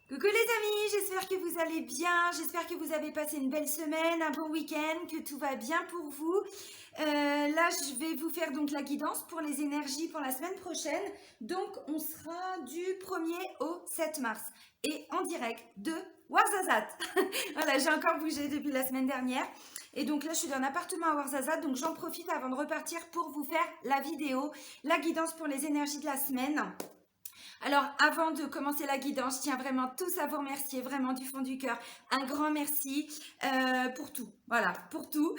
Coucou les amis, j'espère que vous allez bien, j'espère que vous avez passé une belle semaine, un bon week-end, que tout va bien pour vous. Là, je vais vous faire donc la guidance pour les énergies pour la semaine prochaine. Donc, on sera du 1er au 7 mars et en direct de Ouarzazate. Voilà, j'ai encore bougé depuis la semaine dernière. Et donc là, je suis dans un appartement à Ouarzazate, donc j'en profite avant de repartir pour vous faire la vidéo, la guidance pour les énergies de la semaine. Alors, avant de commencer la guidance, je tiens vraiment tous à vous remercier, vraiment du fond du cœur. Un grand merci pour tout. Voilà, pour tout.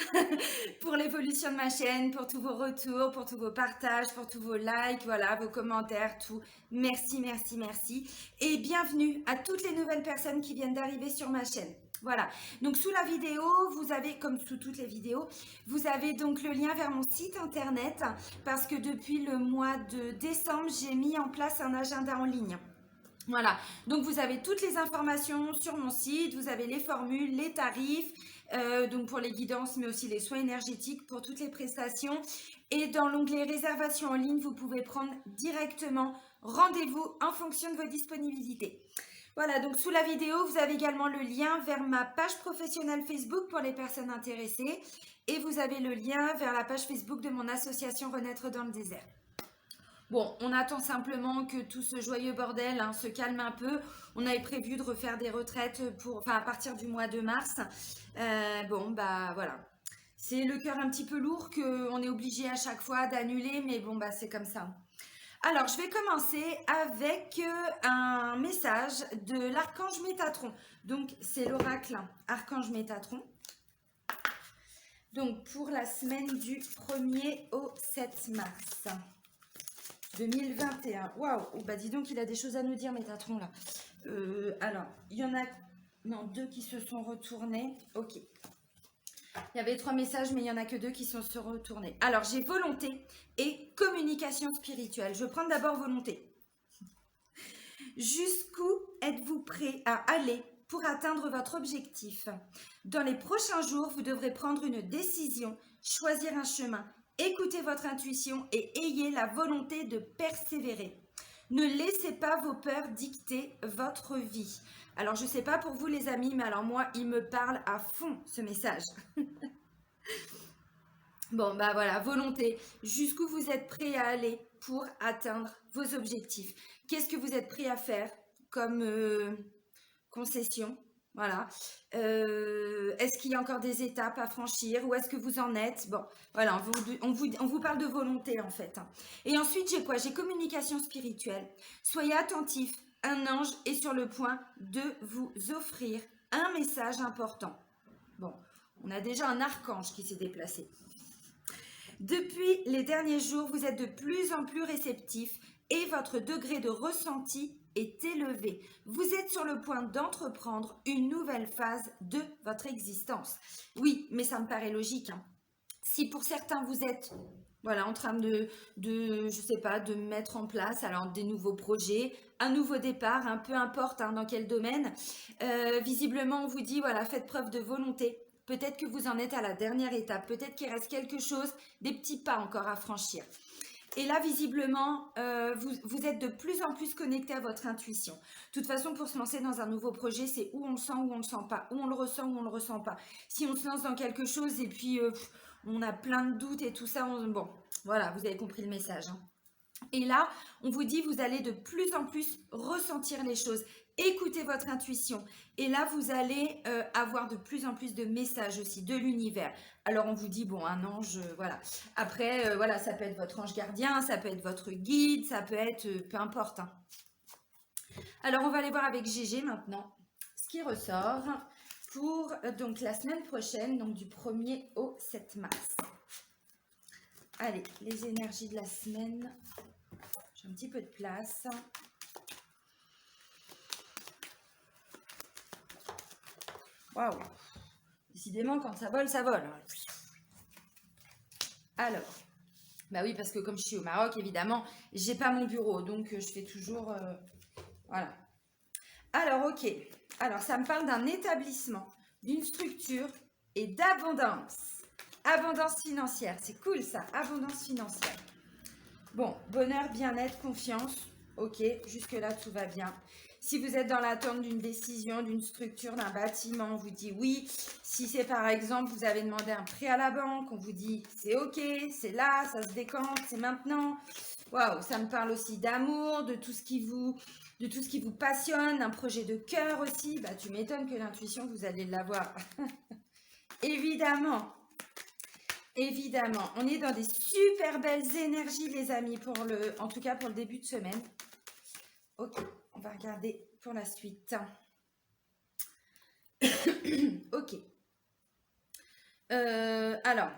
Pour l'évolution de ma chaîne, pour tous vos retours, pour tous vos partages, pour tous vos likes, voilà, vos commentaires, tout. Merci, merci, merci. Et bienvenue à toutes les nouvelles personnes qui viennent d'arriver sur ma chaîne. Voilà, donc sous la vidéo, vous avez, comme sous toutes les vidéos, vous avez donc le lien vers mon site internet parce que depuis le mois de décembre, j'ai mis en place un agenda en ligne. Voilà, donc vous avez toutes les informations sur mon site, vous avez les formules, les tarifs, donc pour les guidances, mais aussi les soins énergétiques pour toutes les prestations. Et dans l'onglet réservation en ligne, vous pouvez prendre directement rendez-vous en fonction de vos disponibilités. Voilà, donc sous la vidéo, vous avez également le lien vers ma page professionnelle Facebook pour les personnes intéressées. Et vous avez le lien vers la page Facebook de mon association Renaître dans le désert. Bon, on attend simplement que tout ce joyeux bordel se calme un peu. On avait prévu de refaire des retraites à partir du mois de mars. Bon, bah voilà. C'est le cœur un petit peu lourd qu'on est obligé à chaque fois d'annuler, mais bon, bah c'est comme ça. Alors, je vais commencer avec un message de l'archange Métatron. Donc, c'est l'oracle archange Métatron. Donc, pour la semaine du 1er au 7 mars 2021. Waouh, bah dis donc, il a des choses à nous dire, Métatron, là. Alors, il y en a... Non, 2 qui se sont retournés. Ok. Il y avait 3 messages, mais il n'y en a que 2 qui sont se retournés. Alors, j'ai volonté et communication spirituelle. Je vais prendre d'abord volonté. Jusqu'où êtes-vous prêt à aller pour atteindre votre objectif? Dans les prochains jours, vous devrez prendre une décision, choisir un chemin, écoutez votre intuition et ayez la volonté de persévérer. Ne laissez pas vos peurs dicter votre vie. Alors, je ne sais pas pour vous les amis, mais alors moi, il me parle à fond ce message. Bon, bah voilà, volonté. Jusqu'où vous êtes prêt à aller pour atteindre vos objectifs? Qu'est-ce que vous êtes prêt à faire comme concession? Voilà. Est-ce qu'il y a encore des étapes à franchir? Où est-ce que vous en êtes? Bon, voilà, on vous parle de volonté en fait. Et ensuite, j'ai quoi? J'ai communication spirituelle. Soyez attentifs. Un ange est sur le point de vous offrir un message important. Bon, on a déjà un archange qui s'est déplacé. Depuis les derniers jours, vous êtes de plus en plus réceptif et votre degré de ressenti est élevé. Vous êtes sur le point d'entreprendre une nouvelle phase de votre existence. Oui, mais ça me paraît logique. Si pour certains vous êtes en train je sais pas, de mettre en place alors des nouveaux projets, un nouveau départ, peu importe dans quel domaine, visiblement on vous dit voilà, faites preuve de volonté. Peut-être que vous en êtes à la dernière étape, peut-être qu'il reste quelque chose, des petits pas encore à franchir. Et là, visiblement, vous êtes de plus en plus connecté à votre intuition. De toute façon, pour se lancer dans un nouveau projet, c'est où on le sent, où on le sent pas, où on le ressent, où on le ressent pas. Si on se lance dans quelque chose et puis on a plein de doutes et tout ça, bon, voilà, vous avez compris le message. Et là, on vous dit, vous allez de plus en plus ressentir les choses. Écoutez votre intuition. Et là, vous allez avoir de plus en plus de messages aussi de l'univers. Alors, on vous dit, bon, un ange, voilà. Après, voilà, ça peut être votre ange gardien, ça peut être votre guide, ça peut être, peu importe. Alors, on va aller voir avec Gégé maintenant ce qui ressort pour donc la semaine prochaine, donc du 1er au 7 mars. Allez, les énergies de la semaine. J'ai un petit peu de place. Waouh! Décidément, quand ça vole, ça vole. Alors, bah oui, parce que comme je suis au Maroc, évidemment, j'ai pas mon bureau, donc je fais toujours... voilà. Alors, ok. Alors, ça me parle d'un établissement, d'une structure et d'abondance. Abondance financière, c'est cool ça, abondance financière. Bon, bonheur, bien-être, confiance. Ok, jusque-là, tout va bien. Si vous êtes dans l'attente d'une décision, d'une structure, d'un bâtiment, on vous dit oui. Si c'est par exemple, vous avez demandé un prêt à la banque, on vous dit c'est ok, c'est là, ça se décante, c'est maintenant. Waouh, ça me parle aussi d'amour, de tout ce qui vous passionne, un projet de cœur aussi. Bah, tu m'étonnes que l'intuition, vous allez l'avoir. Évidemment. Évidemment, on est dans des super belles énergies, les amis, en tout cas pour le début de semaine. Ok, on va regarder pour la suite. Ok. Alors,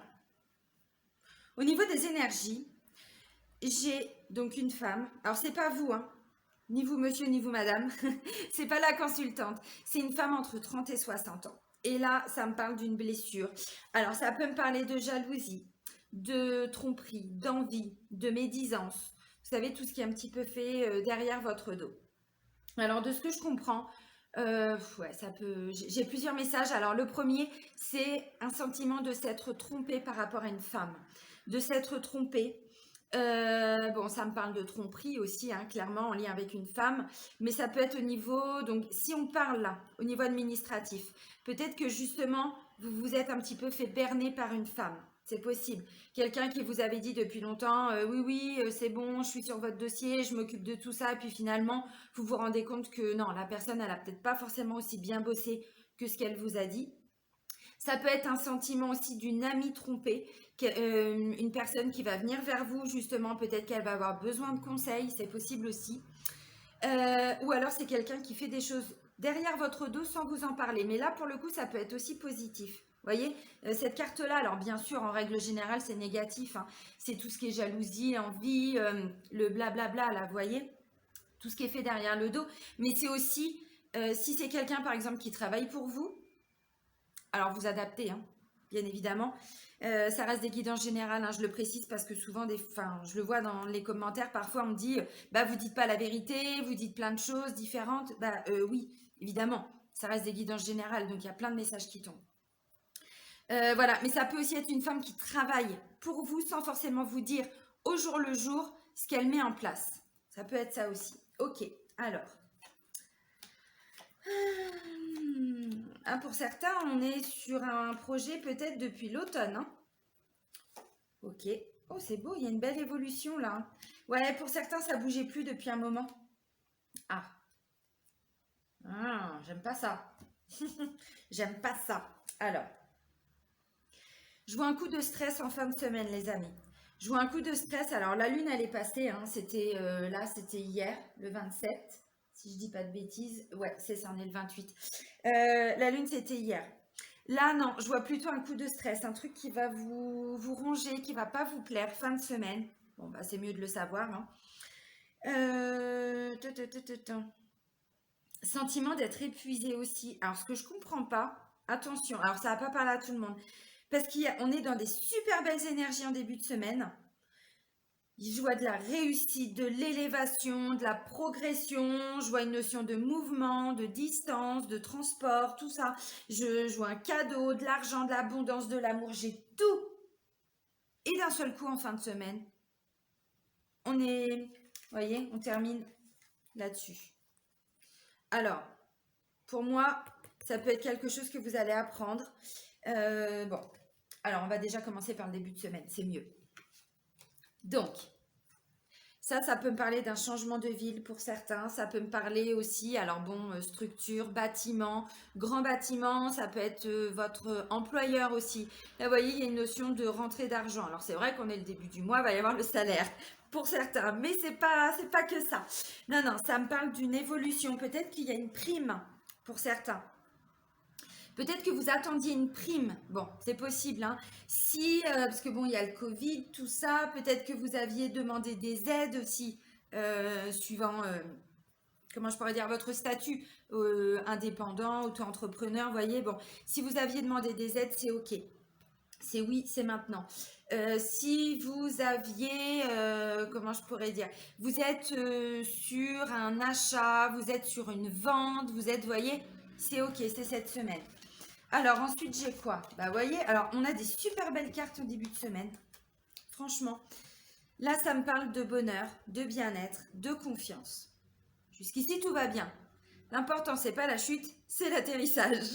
au niveau des énergies, j'ai donc une femme. Alors, c'est pas vous, hein, ni vous, monsieur, ni vous, madame. C'est pas la consultante. C'est une femme entre 30 et 60 ans. Et là, ça me parle d'une blessure. Alors, ça peut me parler de jalousie, de tromperie, d'envie, de médisance. Vous savez, tout ce qui est un petit peu fait derrière votre dos. Alors, de ce que je comprends, ouais, ça peut. J'ai plusieurs messages. Alors, le premier, c'est un sentiment de s'être trompé par rapport à une femme, de s'être trompé. Bon, ça me parle de tromperie aussi, hein, clairement en lien avec une femme, mais ça peut être au niveau, donc si on parle là, au niveau administratif, peut-être que justement, vous vous êtes un petit peu fait berner par une femme, c'est possible. Quelqu'un qui vous avait dit depuis longtemps, oui, oui, c'est bon, je suis sur votre dossier, je m'occupe de tout ça, et puis finalement, vous vous rendez compte que non, la personne, elle a peut-être pas forcément aussi bien bossé que ce qu'elle vous a dit. Ça peut être un sentiment aussi d'une amie trompée, une personne qui va venir vers vous, justement, peut-être qu'elle va avoir besoin de conseils, c'est possible aussi. Ou alors c'est quelqu'un qui fait des choses derrière votre dos sans vous en parler. Mais là, pour le coup, ça peut être aussi positif. Vous voyez, cette carte-là, alors bien sûr, en règle générale, c'est négatif, hein. C'est tout ce qui est jalousie, envie, le blablabla, là, vous voyez, tout ce qui est fait derrière le dos. Mais c'est aussi, si c'est quelqu'un, par exemple, qui travaille pour vous, alors vous adaptez, hein, bien évidemment. Ça reste des guidances générales, hein, je le précise parce que souvent, je le vois dans les commentaires, parfois on me dit, bah vous dites pas la vérité, vous dites plein de choses différentes. Bah oui, évidemment, ça reste des guidances générales, donc il y a plein de messages qui tombent. Voilà, mais ça peut aussi être une femme qui travaille pour vous sans forcément vous dire au jour le jour ce qu'elle met en place. Ça peut être ça aussi. Ok, alors. Ah, pour certains, on est sur un projet peut-être depuis l'automne, hein. Ok. Oh, c'est beau, il y a une belle évolution là. Ouais, pour certains, ça bougeait plus depuis un moment. Ah. Ah, j'aime pas ça. J'aime pas ça. Alors, je vois un coup de stress en fin de semaine, les amis. Je vois un coup de stress. Alors, la lune, elle est passée, hein. C'était là, c'était hier, le 27. Si je dis pas de bêtises. Ouais, c'est ça, on est le 28. La lune, c'était hier. Là, non, je vois plutôt un coup de stress, un truc qui va vous ronger, qui va pas vous plaire, fin de semaine. Bon, bah, c'est mieux de le savoir, hein. Ta, ta, ta, ta, ta. Sentiment d'être épuisé aussi. Alors, ce que je comprends pas, attention, alors ça va pas parler à tout le monde, parce qu'on est dans des super belles énergies en début de semaine. Je vois de la réussite, de l'élévation, de la progression. Je vois une notion de mouvement, de distance, de transport, tout ça. Je vois un cadeau, de l'argent, de l'abondance, de l'amour. J'ai tout. Et d'un seul coup, en fin de semaine, vous voyez, on termine là-dessus. Alors, pour moi, ça peut être quelque chose que vous allez apprendre. Bon, alors on va déjà commencer par le début de semaine, c'est mieux. Donc, ça peut me parler d'un changement de ville pour certains. Ça peut me parler aussi, alors bon, structure, bâtiment, grand bâtiment. Ça peut être votre employeur aussi. Là, vous voyez, il y a une notion de rentrée d'argent. Alors, c'est vrai qu'on est le début du mois, il va y avoir le salaire pour certains. Mais c'est pas que ça. Non, non, ça me parle d'une évolution. Peut-être qu'il y a une prime pour certains. Peut-être que vous attendiez une prime. Bon, c'est possible, hein. Si, parce que bon, il y a le Covid, tout ça. Peut-être que vous aviez demandé des aides aussi, suivant, comment je pourrais dire, votre statut indépendant, auto-entrepreneur. Vous voyez, bon, si vous aviez demandé des aides, c'est OK. C'est oui, c'est maintenant. Si vous aviez, comment je pourrais dire, vous êtes sur un achat, vous êtes sur une vente, vous êtes, vous voyez, c'est OK, c'est cette semaine. Alors ensuite j'ai quoi? Bah vous voyez, alors on a des super belles cartes au début de semaine. Franchement, là ça me parle de bonheur, de bien-être, de confiance. Jusqu'ici tout va bien. L'important, c'est pas la chute, c'est l'atterrissage.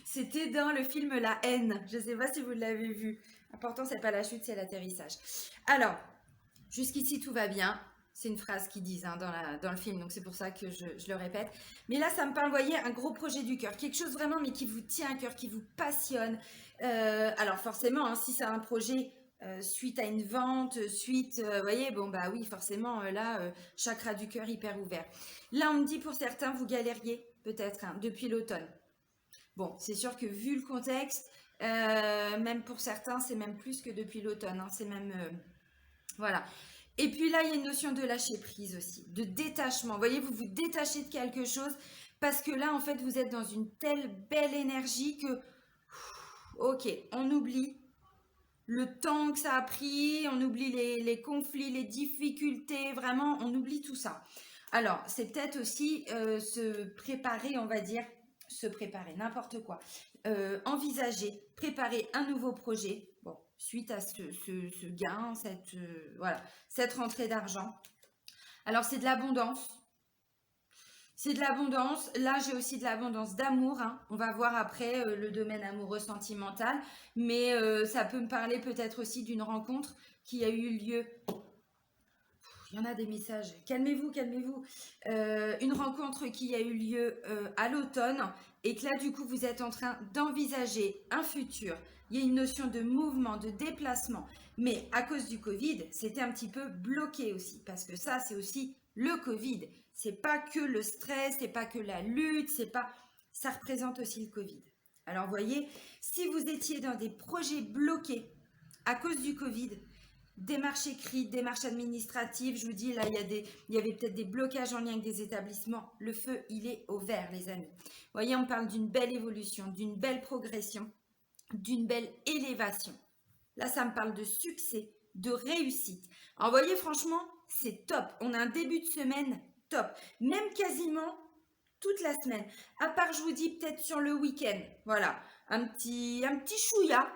C'était dans le film La Haine. Je ne sais pas si vous l'avez vu. L'important, c'est pas la chute, c'est l'atterrissage. Alors, jusqu'ici, tout va bien. C'est une phrase qu'ils disent hein, dans le film, donc c'est pour ça que je le répète. Mais là, ça me parle, vous voyez, un gros projet du cœur. Quelque chose vraiment, mais qui vous tient à cœur, qui vous passionne. Alors forcément, hein, si c'est un projet suite à une vente, suite, vous voyez, bon bah oui, forcément, là, chakra du cœur hyper ouvert. Là, on me dit pour certains, vous galériez peut-être hein, depuis l'automne. Bon, c'est sûr que vu le contexte, même pour certains, c'est même plus que depuis l'automne. Hein, c'est même, voilà. Et puis là, il y a une notion de lâcher prise aussi, de détachement. Vous voyez, vous vous détachez de quelque chose parce que là, en fait, vous êtes dans une telle belle énergie que, ok, on oublie le temps que ça a pris, on oublie les conflits, les difficultés, vraiment, on oublie tout ça. Alors, c'est peut-être aussi se préparer, on va dire, se préparer, n'importe quoi. Envisager, préparer un nouveau projet, bon, suite à ce gain, voilà, cette rentrée d'argent. Alors, c'est de l'abondance. C'est de l'abondance. Là, j'ai aussi de l'abondance d'amour. Hein. On va voir après le domaine amoureux sentimental. Mais ça peut me parler peut-être aussi d'une rencontre qui a eu lieu. Il y en a des messages. Calmez-vous, calmez-vous. Une rencontre qui a eu lieu à l'automne et que là, du coup, vous êtes en train d'envisager un futur. Il y a une notion de mouvement, de déplacement. Mais à cause du Covid, c'était un petit peu bloqué aussi. Parce que ça, c'est aussi le Covid. C'est pas que le stress, c'est pas que la lutte, c'est pas. Ça représente aussi le Covid. Alors, voyez, si vous étiez dans des projets bloqués à cause du Covid, démarches écrites, démarches administratives, je vous dis, là, il y avait peut-être des blocages en lien avec des établissements. Le feu, il est au vert, les amis. Vous voyez, on parle d'une belle évolution, d'une belle progression, d'une belle élévation. Là, ça me parle de succès, de réussite. Alors, vous voyez, franchement, c'est top. On a un début de semaine top. Même quasiment toute la semaine. À part, je vous dis, peut-être sur le week-end. Voilà. Un petit chouïa.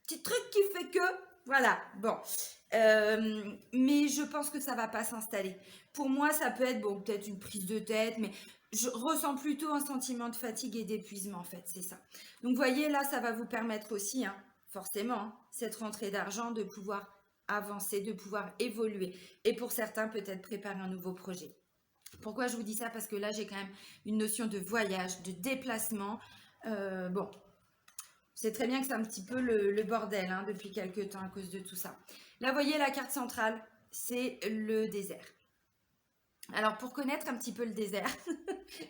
Petit truc qui fait que, voilà, bon. Mais je pense que ça va pas s'installer. Pour moi, ça peut être, bon, peut-être une prise de tête, mais je ressens plutôt un sentiment de fatigue et d'épuisement, en fait, c'est ça. Donc, vous voyez, là, ça va vous permettre aussi, hein, forcément, hein, cette rentrée d'argent, de pouvoir avancer, de pouvoir évoluer. Et pour certains, peut-être préparer un nouveau projet. Pourquoi je vous dis ça? Parce que là, j'ai quand même une notion de voyage, de déplacement. Bon, c'est très bien que c'est un petit peu le bordel hein, depuis quelques temps à cause de tout ça. Là, vous voyez, la carte centrale, c'est le désert. Alors, pour connaître un petit peu le désert,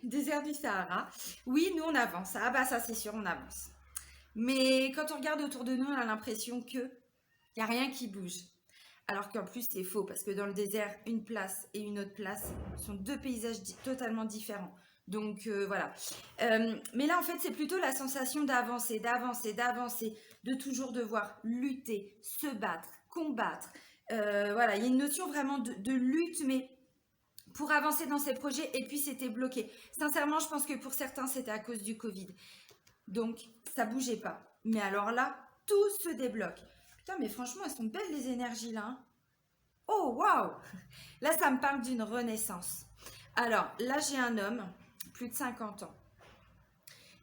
désert du Sahara, oui, nous, on avance. Ah bah ça, c'est sûr, on avance. Mais quand on regarde autour de nous, on a l'impression qu'il n'y a rien qui bouge. Alors qu'en plus, c'est faux, parce que dans le désert, une place et une autre place sont deux paysages totalement différents. Donc voilà. Mais là, en fait, c'est plutôt la sensation d'avancer, d'avancer, d'avancer, de toujours devoir lutter, se battre, combattre. Voilà, il y a une notion vraiment de lutte, mais pour avancer dans ces projets, et puis c'était bloqué. Sincèrement, je pense que pour certains, c'était à cause du Covid. Donc, ça bougeait pas. Mais alors là, tout se débloque. Putain, mais franchement, elles sont belles les énergies là. Hein. Oh, waouh! Là, ça me parle d'une renaissance. Alors, là, j'ai un homme, plus de 50 ans.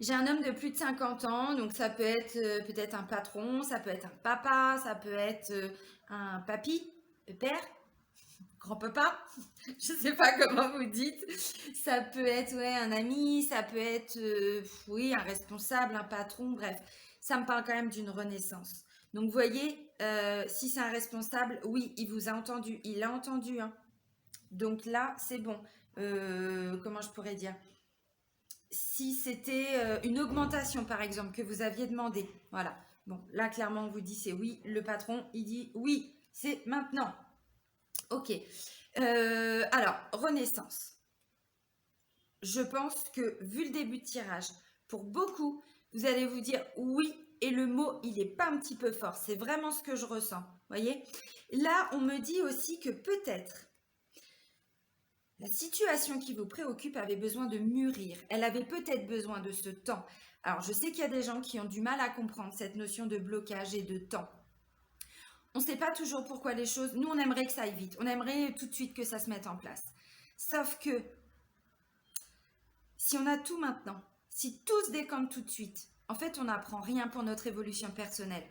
J'ai un homme de plus de 50 ans, donc ça peut être peut-être un patron, ça peut être un papa, ça peut être un papy, le père, grand-papa, je ne sais pas comment vous dites. Ça peut être ouais, un ami, ça peut être oui, un responsable, un patron, bref. Ça me parle quand même d'une renaissance. Donc, vous voyez, si c'est un responsable, oui, il vous a entendu, il a entendu. Hein. Donc là, c'est bon. Comment je pourrais dire? Si c'était une augmentation, par exemple, que vous aviez demandé. Voilà. Bon, là, clairement, on vous dit c'est oui. Le patron, il dit oui, c'est maintenant. Ok. Alors, renaissance. Je pense que, vu le début de tirage, pour beaucoup, vous allez vous dire oui, et le mot, il n'est pas un petit peu fort. C'est vraiment ce que je ressens. Voyez? Là, on me dit aussi que peut-être la situation qui vous préoccupe avait besoin de mûrir. Elle avait peut-être besoin de ce temps. Alors, je sais qu'il y a des gens qui ont du mal à comprendre cette notion de blocage et de temps. On ne sait pas toujours pourquoi les choses... Nous, on aimerait que ça aille vite. On aimerait tout de suite que ça se mette en place. Sauf que Si on a tout maintenant, si tout se décante tout de suite, en fait, on n'apprend rien pour notre évolution personnelle.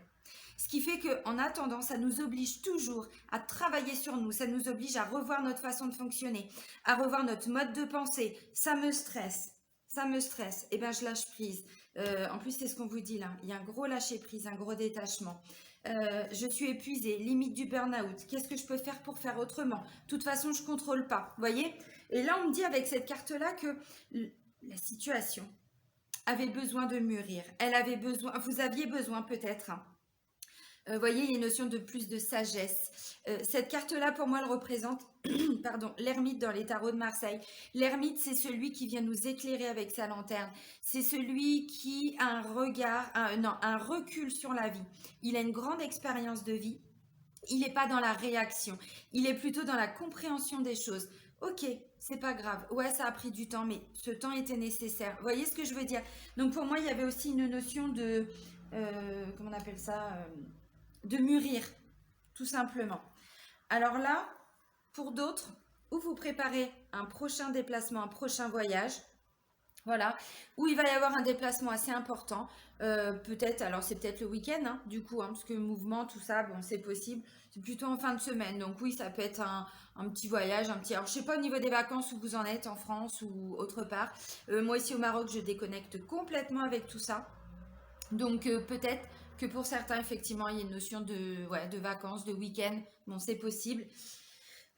Ce qui fait qu'en attendant, ça nous oblige toujours à travailler sur nous, ça nous oblige à revoir notre façon de fonctionner, à revoir notre mode de pensée. Ça me stresse, eh bien je lâche prise. En plus, c'est ce qu'on vous dit là, il y a un gros lâcher prise, un gros détachement. Je suis épuisée, limite du burn-out. Qu'est-ce que je peux faire pour faire autrement? De toute façon, je ne contrôle pas, vous voyez? Et là, on me dit avec cette carte-là que la situation avait besoin de mûrir. Elle avait besoin, vous aviez besoin peut-être, hein. Voyez, il y a une notion de plus de sagesse. Cette carte-là, pour moi, elle représente pardon, l'ermite dans les tarots de Marseille. L'ermite, c'est celui qui vient nous éclairer avec sa lanterne. C'est celui qui a un regard, un recul sur la vie. Il a une grande expérience de vie. Il n'est pas dans la réaction. Il est plutôt dans la compréhension des choses. Ok, c'est pas grave. Ouais, ça a pris du temps, mais ce temps était nécessaire. Vous voyez ce que je veux dire? Donc pour moi, il y avait aussi une notion de... comment on appelle ça de mûrir, tout simplement. Alors là, pour d'autres, où vous préparez un prochain déplacement, un prochain voyage, voilà, où il va y avoir un déplacement assez important, peut-être, alors c'est peut-être le week-end, hein, du coup, hein, parce que mouvement, tout ça, bon, c'est possible, c'est plutôt en fin de semaine, donc oui, ça peut être un petit voyage, alors je sais pas au niveau des vacances où vous en êtes, en France ou autre part, moi ici au Maroc, je déconnecte complètement avec tout ça, donc peut-être que pour certains, effectivement, il y a une notion de vacances, de week-end. Bon, c'est possible.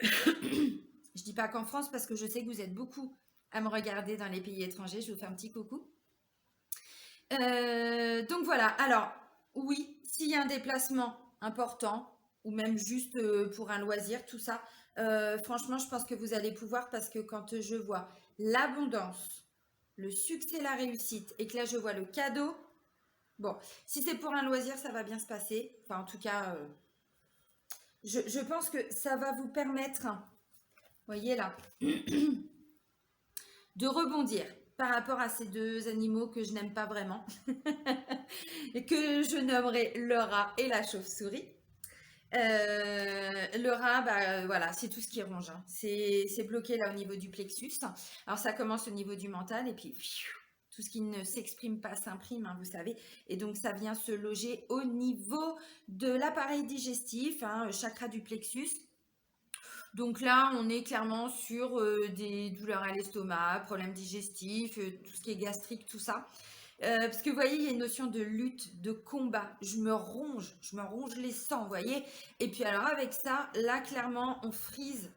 Je dis pas qu'en France, parce que je sais que vous êtes beaucoup à me regarder dans les pays étrangers. Je vous fais un petit coucou. Donc voilà. Alors, oui, s'il y a un déplacement important, ou même juste pour un loisir, tout ça, franchement, je pense que vous allez pouvoir, parce que quand je vois l'abondance, le succès, la réussite, et que là, je vois le cadeau. Bon, si c'est pour un loisir, ça va bien se passer. Enfin, en tout cas, je pense que ça va vous permettre, voyez là, de rebondir par rapport à ces deux animaux que je n'aime pas vraiment et que je nommerai le rat et la chauve-souris. Le rat, voilà, c'est tout ce qui ronge, hein. C'est bloqué là au niveau du plexus. Alors ça commence au niveau du mental et puis tout ce qui ne s'exprime pas s'imprime, hein, vous savez. Et donc, ça vient se loger au niveau de l'appareil digestif, hein, chakra du plexus. Donc là, on est clairement sur des douleurs à l'estomac, problèmes digestifs, tout ce qui est gastrique, tout ça. Parce que vous voyez, il y a une notion de lutte, de combat. Je me ronge les sangs, vous voyez. Et puis alors avec ça, là, clairement, on frise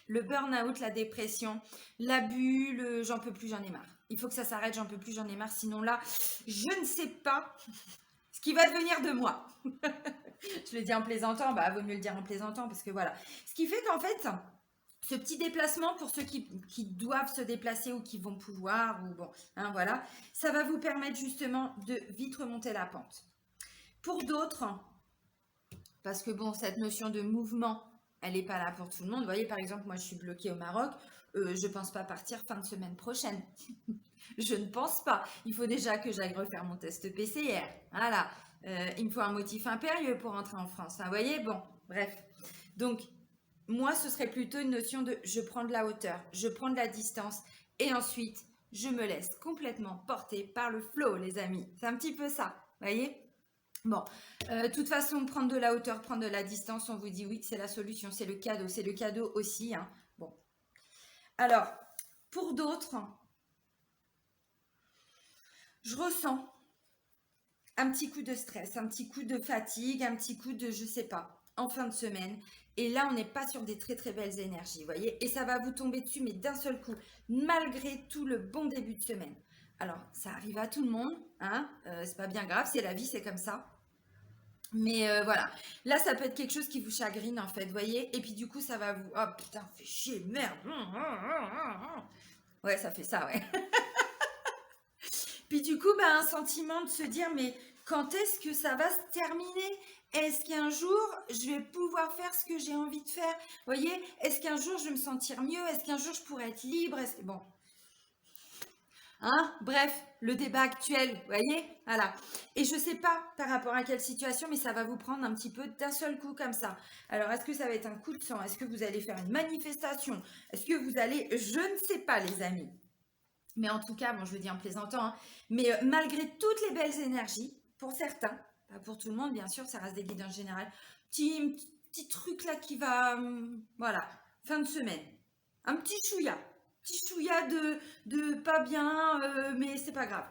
le burn-out, la dépression, l'abus, j'en peux plus, j'en ai marre. Il faut que ça s'arrête, j'en peux plus, j'en ai marre. Sinon là, je ne sais pas ce qui va devenir de moi. Je le dis en plaisantant, vaut mieux le dire en plaisantant parce que voilà. Ce qui fait qu'en fait, ce petit déplacement pour ceux qui doivent se déplacer ou qui vont pouvoir, ou bon, hein, voilà, ça va vous permettre justement de vite remonter la pente. Pour d'autres, parce que bon, cette notion de mouvement, elle n'est pas là pour tout le monde. Vous voyez, par exemple, moi, je suis bloquée au Maroc. Je ne pense pas partir fin de semaine prochaine. Je ne pense pas. Il faut déjà que j'aille refaire mon test PCR. Voilà. Il me faut un motif impérieux pour entrer en France. Vous voyez, bon, bref. Donc, moi, ce serait plutôt une notion de je prends de la hauteur, je prends de la distance et ensuite, je me laisse complètement porter par le flow, les amis. C'est un petit peu ça, vous voyez? Bon, de toute façon, prendre de la hauteur, prendre de la distance, on vous dit oui, c'est la solution, c'est le cadeau aussi, hein. Bon, alors, pour d'autres, je ressens un petit coup de stress, un petit coup de fatigue, un petit coup de je sais pas, en fin de semaine. Et là, on n'est pas sur des très très belles énergies, vous voyez. Et ça va vous tomber dessus, mais d'un seul coup, malgré tout le bon début de semaine. Alors, ça arrive à tout le monde, hein, c'est pas bien grave, c'est la vie, c'est comme ça. Mais voilà, là ça peut être quelque chose qui vous chagrine en fait, vous voyez, et puis du coup ça va vous... Oh putain, fait chier, merde. Ouais, ça fait ça, ouais. Puis du coup, un sentiment de se dire, mais quand est-ce que ça va se terminer? Est-ce qu'un jour, je vais pouvoir faire ce que j'ai envie de faire? Vous voyez, est-ce qu'un jour, je vais me sentir mieux? Est-ce qu'un jour, je pourrais être libre? Bon, Hein? Bref, le débat actuel, vous voyez? Voilà. Et je ne sais pas par rapport à quelle situation, mais ça va vous prendre un petit peu d'un seul coup comme ça. Alors, est-ce que ça va être un coup de sang? Est-ce que vous allez faire une manifestation? Est-ce que vous allez... Je ne sais pas, les amis. Mais en tout cas, bon, je le dis en plaisantant, hein, mais malgré toutes les belles énergies, pour certains, pas pour tout le monde, bien sûr, ça reste des guides en général, petit truc là qui va... voilà, fin de semaine. Un petit chouïa de pas bien, mais c'est pas grave.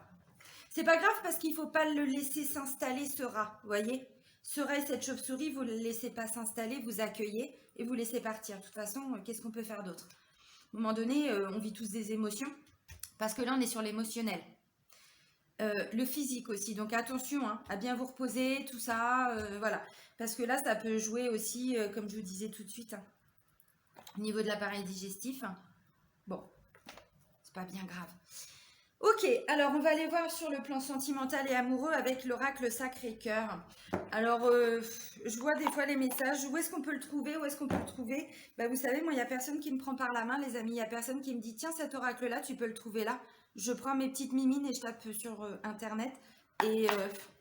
C'est pas grave parce qu'il faut pas le laisser s'installer, ce rat, vous voyez? Ce rat et cette chauve-souris, vous ne le laissez pas s'installer, vous accueillez et vous laissez partir. De toute façon, qu'est-ce qu'on peut faire d'autre? À un moment donné, on vit tous des émotions, parce que là, on est sur l'émotionnel. Le physique aussi, donc attention hein, à bien vous reposer, tout ça, voilà. Parce que là, ça peut jouer aussi, comme je vous disais tout de suite, hein, au niveau de l'appareil digestif. Bon, c'est pas bien grave. Ok, alors on va aller voir sur le plan sentimental et amoureux avec l'oracle Sacré-Cœur. Alors, je vois des fois les messages, où est-ce qu'on peut le trouver, où est-ce qu'on peut le trouver? Bah, vous savez, moi, il n'y a personne qui me prend par la main, les amis, il n'y a personne qui me dit, tiens, cet oracle-là, tu peux le trouver là. Je prends mes petites mimines et je tape sur Internet. Et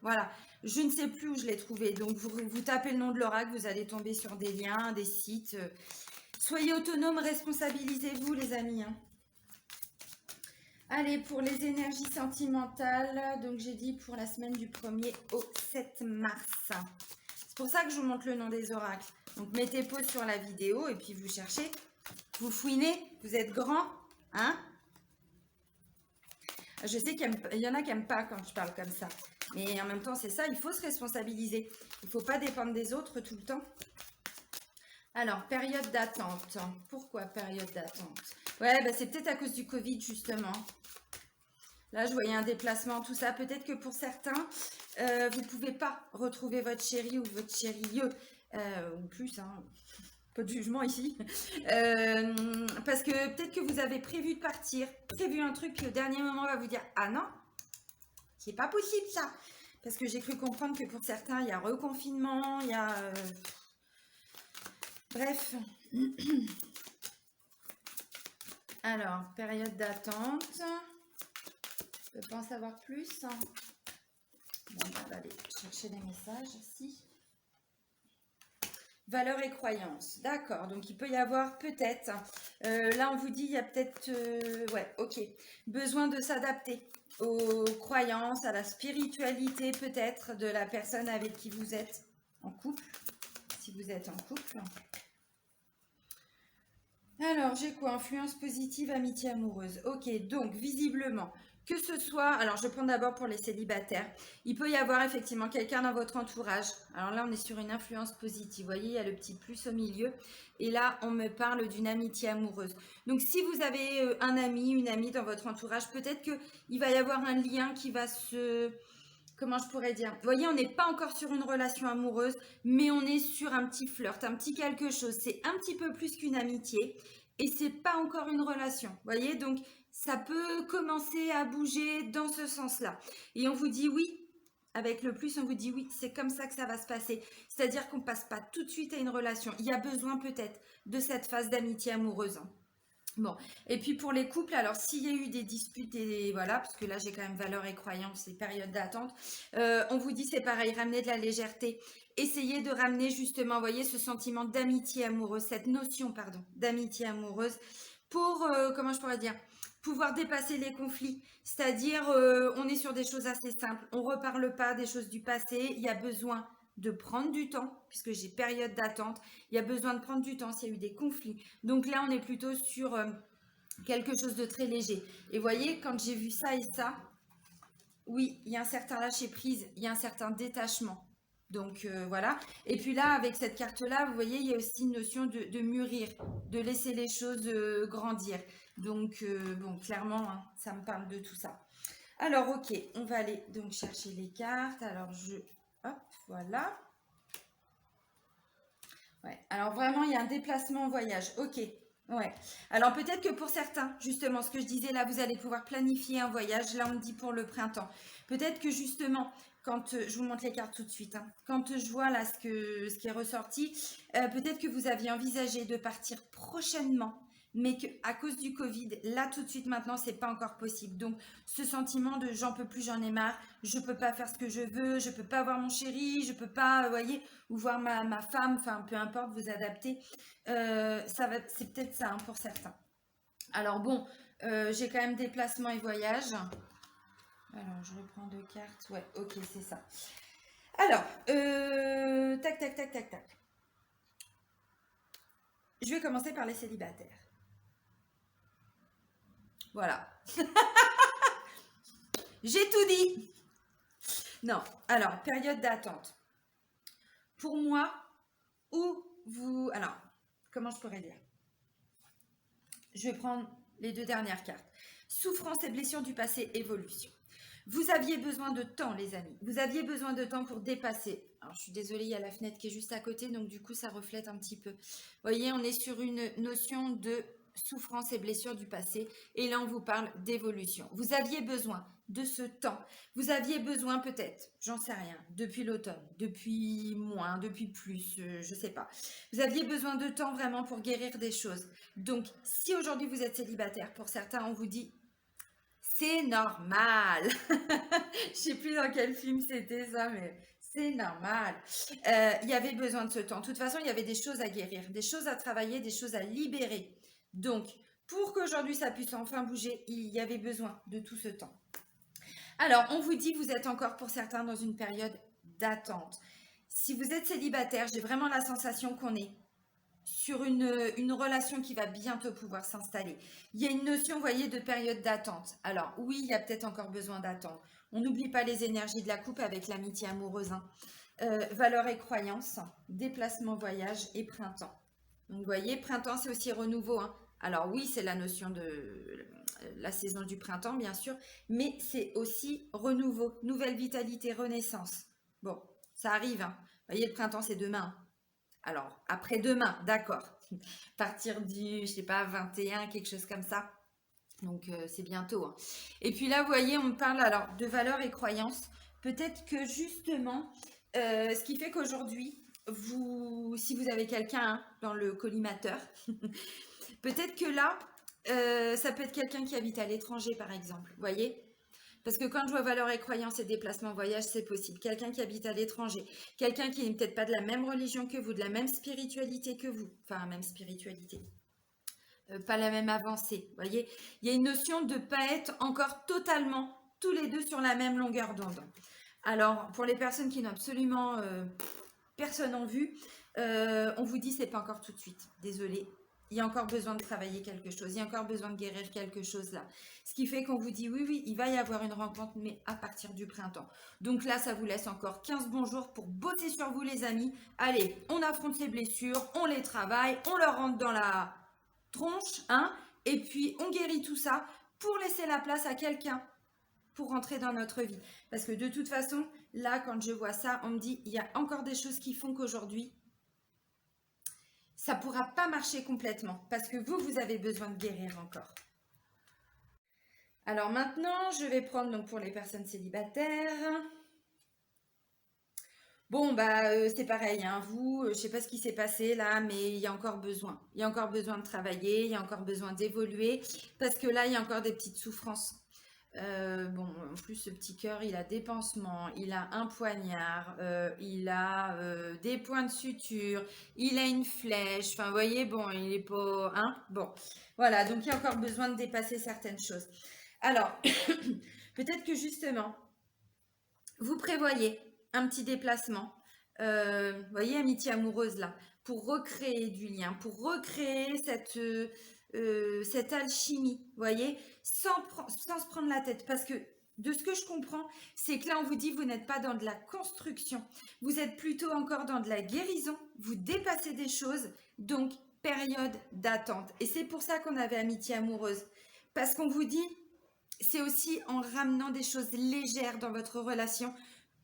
voilà, je ne sais plus où je l'ai trouvé. Donc, vous tapez le nom de l'oracle, vous allez tomber sur des liens, des sites. Soyez autonomes, responsabilisez-vous, les amis, hein. Allez, pour les énergies sentimentales, donc j'ai dit pour la semaine du 1er au 7 mars. C'est pour ça que je vous montre le nom des oracles. Donc mettez pause sur la vidéo et puis vous cherchez, vous fouinez, vous êtes grand, hein? Je sais qu'il y en a qui n'aiment pas quand je parle comme ça. Mais en même temps, c'est ça, il faut se responsabiliser. Il ne faut pas dépendre des autres tout le temps. Alors, période d'attente. Pourquoi période d'attente? Ouais, bah, c'est peut-être à cause du Covid, justement. Là, je voyais un déplacement, tout ça. Peut-être que pour certains, vous ne pouvez pas retrouver votre chéri ou votre chérie, ou plus, hein, pas de jugement ici. Parce que peut-être que vous avez prévu de partir, prévu un truc, puis au dernier moment, on va vous dire « Ah non, c'est pas possible ça !» Parce que j'ai cru comprendre que pour certains, il y a reconfinement, il y a... Bref. Alors, période d'attente. Je peux pas en savoir plus. Bon, on va aller chercher des messages ici. Valeurs et croyances. D'accord, donc il peut y avoir peut-être, là on vous dit, il y a peut-être, ouais, ok, besoin de s'adapter aux croyances, à la spiritualité peut-être de la personne avec qui vous êtes en couple, si vous êtes en couple. Alors, j'ai quoi? Influence positive, amitié amoureuse. Ok, donc visiblement, que ce soit... Alors, je prends d'abord pour les célibataires. Il peut y avoir effectivement quelqu'un dans votre entourage. Alors là, on est sur une influence positive. Vous voyez, il y a le petit plus au milieu. Et là, on me parle d'une amitié amoureuse. Donc, si vous avez un ami, une amie dans votre entourage, peut-être qu'il va y avoir un lien qui va se... Comment je pourrais dire? Vous voyez, on n'est pas encore sur une relation amoureuse, mais on est sur un petit flirt, un petit quelque chose. C'est un petit peu plus qu'une amitié et c'est pas encore une relation. Vous voyez, donc ça peut commencer à bouger dans ce sens-là. Et on vous dit oui. Avec le plus, on vous dit oui, c'est comme ça que ça va se passer. C'est-à-dire qu'on ne passe pas tout de suite à une relation. Il y a besoin peut-être de cette phase d'amitié amoureuse. Bon, et puis pour les couples, alors s'il y a eu des disputes, et voilà, parce que là j'ai quand même valeurs et croyances et période d'attente, on vous dit c'est pareil, ramenez de la légèreté, essayez de ramener justement, vous voyez, ce sentiment d'amitié amoureuse, cette notion, pardon, d'amitié amoureuse, pour, comment je pourrais dire, pouvoir dépasser les conflits, c'est-à-dire on est sur des choses assez simples, on ne reparle pas des choses du passé, il y a besoin de prendre du temps, puisque j'ai période d'attente, il y a besoin de prendre du temps s'il y a eu des conflits. Donc là, on est plutôt sur quelque chose de très léger. Et voyez, quand j'ai vu ça et ça, oui, il y a un certain lâcher-prise, il y a un certain détachement. Donc voilà. Et puis là, avec cette carte-là, vous voyez, il y a aussi une notion de mûrir, de laisser les choses grandir. Donc, bon, clairement, hein, ça me parle de tout ça. Alors, ok, on va aller donc chercher les cartes. Alors, hop, voilà. Ouais. Alors vraiment, il y a un déplacement en voyage. Ok. Ouais. Alors peut-être que pour certains, justement, ce que je disais là, vous allez pouvoir planifier un voyage. Là, on me dit pour le printemps. Peut-être que justement, quand je vous montre les cartes tout de suite, hein, quand je vois là ce qui est ressorti, peut-être que vous aviez envisagé de partir prochainement, mais qu'à cause du Covid, là tout de suite maintenant, c'est pas encore possible. Donc ce sentiment de j'en peux plus, j'en ai marre, je peux pas faire ce que je veux, je peux pas voir mon chéri, je peux pas, vous voyez, ou voir ma femme, enfin peu importe, vous adapter. C'est peut-être ça hein, pour certains. Alors bon, j'ai quand même déplacement et voyage. Alors je reprends deux cartes. Ouais, ok, c'est ça. Alors, tac, tac, tac, tac, tac. Je vais commencer par les célibataires. Voilà. J'ai tout dit. Non, alors, période d'attente. Pour moi, où vous... Alors, comment je pourrais dire? Je vais prendre les deux dernières cartes. Souffrance et blessures du passé, évolution. Vous aviez besoin de temps, les amis. Vous aviez besoin de temps pour dépasser. Alors, je suis désolée, il y a la fenêtre qui est juste à côté, donc du coup, ça reflète un petit peu. Vous voyez, on est sur une notion de souffrance et blessures du passé. Et là, on vous parle d'évolution. Vous aviez besoin de ce temps. Vous aviez besoin peut-être, j'en sais rien, depuis l'automne, depuis moins, depuis plus, je ne sais pas. Vous aviez besoin de temps vraiment pour guérir des choses. Donc, si aujourd'hui vous êtes célibataire, pour certains, on vous dit c'est normal. Je sais plus dans quel film c'était ça, mais c'est normal. Il y avait besoin de ce temps. De toute façon, il y avait des choses à guérir, des choses à travailler, des choses à libérer. Donc, pour qu'aujourd'hui ça puisse enfin bouger, il y avait besoin de tout ce temps. Alors, on vous dit, vous êtes encore pour certains dans une période d'attente. Si vous êtes célibataire, j'ai vraiment la sensation qu'on est sur une relation qui va bientôt pouvoir s'installer. Il y a une notion, vous voyez, de période d'attente. Alors oui, il y a peut-être encore besoin d'attendre. On n'oublie pas les énergies de la coupe avec l'amitié amoureuse. Hein. Valeurs et croyances, déplacement, voyage et printemps. Donc vous voyez, printemps, c'est aussi renouveau. Hein. Alors oui, c'est la notion de la saison du printemps, bien sûr, mais c'est aussi renouveau, nouvelle vitalité, renaissance. Bon, ça arrive. Hein. Vous voyez, le printemps, c'est demain. Alors, après-demain, d'accord. Partir du, je sais pas, 21, quelque chose comme ça. Donc, c'est bientôt. Hein. Et puis là, vous voyez, on me parle alors de valeurs et croyances. Peut-être que justement, ce qui fait qu'aujourd'hui, vous, si vous avez quelqu'un hein, dans le collimateur, peut-être que là, ça peut être quelqu'un qui habite à l'étranger, par exemple. Vous voyez? Parce que quand je vois valeurs et croyances et déplacement voyage, c'est possible. Quelqu'un qui habite à l'étranger, quelqu'un qui n'est peut-être pas de la même religion que vous, de la même spiritualité que vous, enfin, même spiritualité, pas la même avancée. Vous voyez, il y a une notion de ne pas être encore totalement tous les deux sur la même longueur d'onde. Alors, pour les personnes qui n'ont absolument personne en vue, on vous dit c'est pas encore tout de suite. Désolée. Il y a encore besoin de travailler quelque chose, il y a encore besoin de guérir quelque chose là. Ce qui fait qu'on vous dit oui, oui, il va y avoir une rencontre, mais à partir du printemps. Donc là, ça vous laisse encore 15 bons jours pour bosser sur vous les amis. Allez, on affronte les blessures, on les travaille, on leur rentre dans la tronche, hein, et puis on guérit tout ça pour laisser la place à quelqu'un pour rentrer dans notre vie. Parce que de toute façon, là, quand je vois ça, on me dit, il y a encore des choses qui font qu'aujourd'hui, ça ne pourra pas marcher complètement parce que vous avez besoin de guérir encore. Alors maintenant, je vais prendre donc pour les personnes célibataires. Bon, bah c'est pareil, hein, vous, je ne sais pas ce qui s'est passé là, mais il y a encore besoin. Il y a encore besoin de travailler, il y a encore besoin d'évoluer parce que là, il y a encore des petites souffrances. Bon, en plus, ce petit cœur, il a des pansements, il a un poignard, il a des points de suture, il a une flèche. Enfin, vous voyez, bon, il est pas... Hein? Bon, voilà, donc il y a encore besoin de dépasser certaines choses. Alors, peut-être que justement, vous prévoyez un petit déplacement, vous voyez, amitié amoureuse là, pour recréer du lien, pour recréer cette alchimie, vous voyez, sans se prendre la tête. Parce que de ce que je comprends, c'est que là, on vous dit, vous n'êtes pas dans de la construction, vous êtes plutôt encore dans de la guérison, vous dépassez des choses, donc période d'attente. Et c'est pour ça qu'on avait amitié amoureuse. Parce qu'on vous dit, c'est aussi en ramenant des choses légères dans votre relation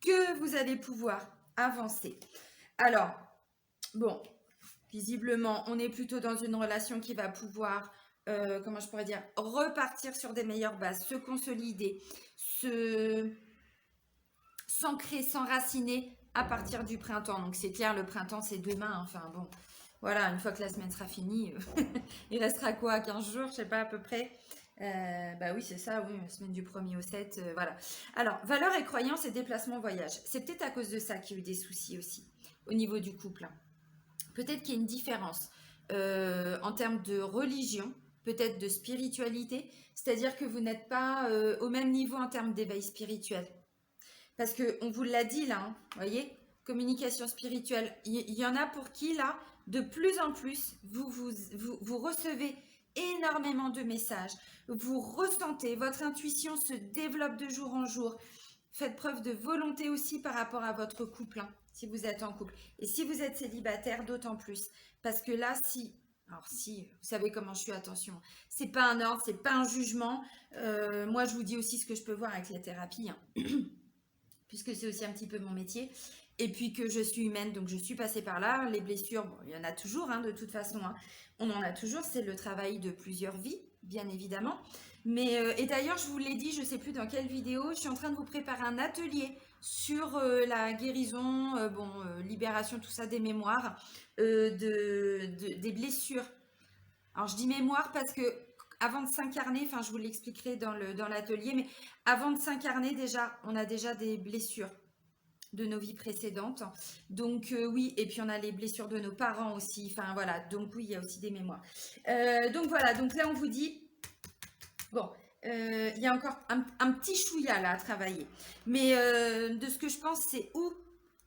que vous allez pouvoir avancer. Alors, bon, visiblement, on est plutôt dans une relation qui va pouvoir, comment je pourrais dire, repartir sur des meilleures bases, se consolider, s'ancrer, s'enraciner à partir du printemps. Donc c'est clair, le printemps c'est demain, enfin bon, Voilà, une fois que la semaine sera finie, il restera quoi, 15 jours, je sais pas à peu près. Bah oui, c'est ça, oui, la semaine du 1er au 7, voilà. Alors, valeurs et croyances et déplacement voyage. C'est peut-être à cause de ça qu'il y a eu des soucis aussi au niveau du couple, hein. Peut-être qu'il y a une différence en termes de religion, peut-être de spiritualité, c'est-à-dire que vous n'êtes pas au même niveau en termes d'éveil spirituel. Parce que on vous l'a dit là, hein, voyez, communication spirituelle. Il y en a pour qui là, de plus en plus, vous recevez énormément de messages. Vous ressentez, votre intuition se développe de jour en jour. Faites preuve de volonté aussi par rapport à votre couple, hein, si vous êtes en couple. Et si vous êtes célibataire, d'autant plus. Parce que là, alors si, vous savez comment je suis, attention. C'est pas un ordre, c'est pas un jugement. Moi, je vous dis aussi ce que je peux voir avec les thérapies, hein, puisque c'est aussi un petit peu mon métier. Et puis que je suis humaine, donc je suis passée par là. Les blessures, bon, il y en a toujours, hein, de toute façon, hein. On en a toujours, c'est le travail de plusieurs vies, bien évidemment. Mais, et d'ailleurs, je vous l'ai dit, je ne sais plus dans quelle vidéo, je suis en train de vous préparer un atelier sur la guérison, libération, tout ça, des mémoires, des blessures. Alors, je dis mémoire parce que avant de s'incarner, enfin, je vous l'expliquerai dans l'atelier, mais avant de s'incarner, déjà, on a déjà des blessures de nos vies précédentes. Donc oui, et puis on a les blessures de nos parents aussi. Enfin voilà, donc oui, il y a aussi des mémoires. Donc voilà, donc là on vous dit, bon, il y a encore un petit chouïa là à travailler. Mais de ce que je pense, c'est où,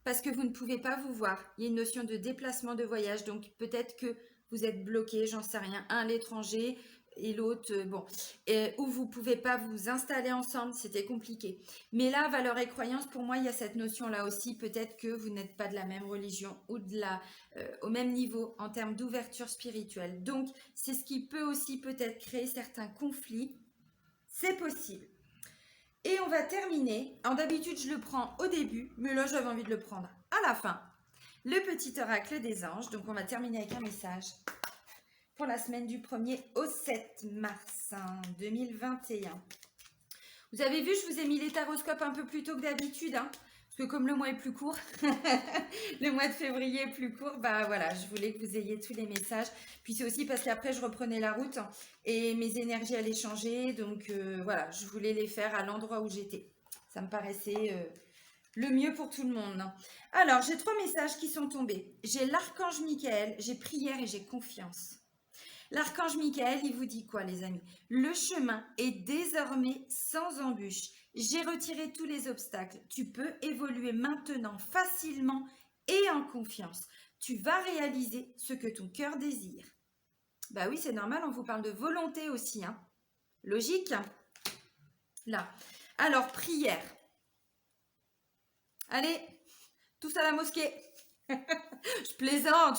parce que vous ne pouvez pas vous voir. Il y a une notion de déplacement de voyage, donc peut-être que vous êtes bloqué, j'en sais rien, un à l'étranger et l'autre, où vous ne pouvez pas vous installer ensemble, c'était compliqué. Mais là, valeurs et croyances, pour moi, il y a cette notion-là aussi. Peut-être que vous n'êtes pas de la même religion ou au même niveau en termes d'ouverture spirituelle. Donc, c'est ce qui peut aussi peut-être créer certains conflits. C'est possible. Et on va terminer. En d'habitude, je le prends au début, mais là, j'avais envie de le prendre à la fin. Le petit oracle des anges. Donc, on va terminer avec un message pour la semaine du 1er au 7 mars 2021. Vous avez vu, je vous ai mis les taroscopes un peu plus tôt que d'habitude, hein, parce que comme le mois est plus court, le mois de février est plus court, bah voilà, je voulais que vous ayez tous les messages. Puis c'est aussi parce qu'après, je reprenais la route et mes énergies allaient changer, donc voilà, je voulais les faire à l'endroit où j'étais. Ça me paraissait le mieux pour tout le monde. Alors, j'ai 3 messages qui sont tombés. J'ai l'archange Michael, j'ai prière et j'ai confiance. L'archange Michael, il vous dit quoi, les amis? Le chemin est désormais sans embûche. J'ai retiré tous les obstacles. Tu peux évoluer maintenant facilement et en confiance. Tu vas réaliser ce que ton cœur désire. Bah oui, c'est normal, on vous parle de volonté aussi, hein. Logique? Là. Alors, prière. Allez, tous à la mosquée. Je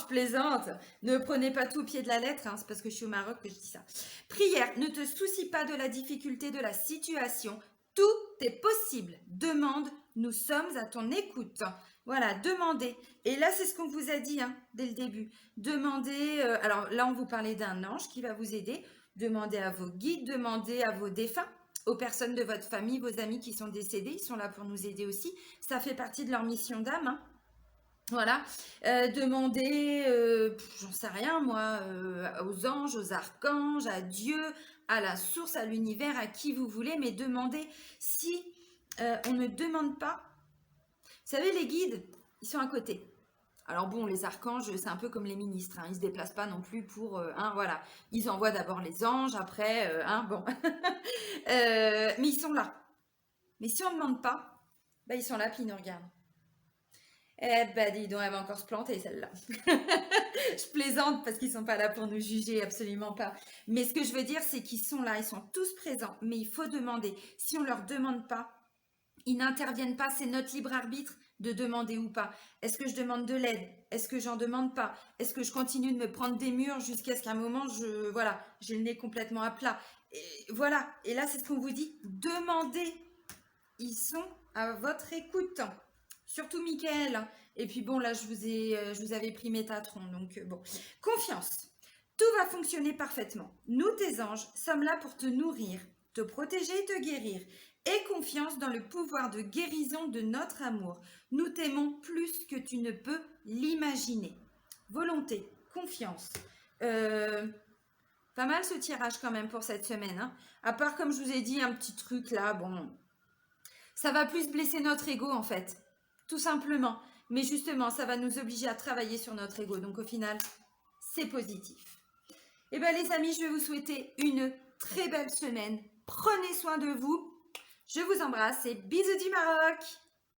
plaisante. Ne prenez pas tout au pied de la lettre, hein, c'est parce que je suis au Maroc que je dis ça. Prière, ne te soucie pas de la difficulté de la situation. Tout est possible. Demande, nous sommes à ton écoute. Voilà, demandez. Et là, c'est ce qu'on vous a dit, hein, dès le début. Demandez, alors là, on vous parlait d'un ange qui va vous aider. Demandez à vos guides, demandez à vos défunts, aux personnes de votre famille, vos amis qui sont décédés. Ils sont là pour nous aider aussi. Ça fait partie de leur mission d'âme, hein. Voilà, demandez, j'en sais rien moi, aux anges, aux archanges, à Dieu, à la source, à l'univers, à qui vous voulez, mais demandez. Si on ne demande pas, vous savez, les guides, ils sont à côté. Alors bon, les archanges, c'est un peu comme les ministres, hein, ils ne se déplacent pas non plus pour, voilà, ils envoient d'abord les anges, après, bon, mais ils sont là. Mais si on ne demande pas, bah, ils sont là, puis ils nous regardent. Eh ben, dis donc, elle va encore se planter, celle-là. Je plaisante parce qu'ils sont pas là pour nous juger, absolument pas. Mais ce que je veux dire, c'est qu'ils sont là, ils sont tous présents, mais il faut demander. Si on leur demande pas, ils n'interviennent pas, c'est notre libre arbitre de demander ou pas. Est-ce que je demande de l'aide? Est-ce que j'en demande pas? Est-ce que je continue de me prendre des murs jusqu'à ce qu'à un moment, voilà, j'ai le nez complètement à plat? Et voilà, et là, c'est ce qu'on vous dit, demandez. Ils sont à votre écoute. Surtout Michael. Et puis bon, là, je vous avais pris Métatron. Donc bon, confiance. Tout va fonctionner parfaitement. Nous, tes anges, sommes là pour te nourrir, te protéger et te guérir. Aie confiance dans le pouvoir de guérison de notre amour. Nous t'aimons plus que tu ne peux l'imaginer. Volonté. confiance. Pas mal ce tirage quand même pour cette semaine. Hein. À part, comme je vous ai dit, un petit truc là, bon, ça va plus blesser notre ego en fait, tout simplement. Mais justement, ça va nous obliger à travailler sur notre ego. Donc au final, c'est positif. Et bien les amis, je vais vous souhaiter une très belle semaine. Prenez soin de vous. Je vous embrasse et bisous du Maroc.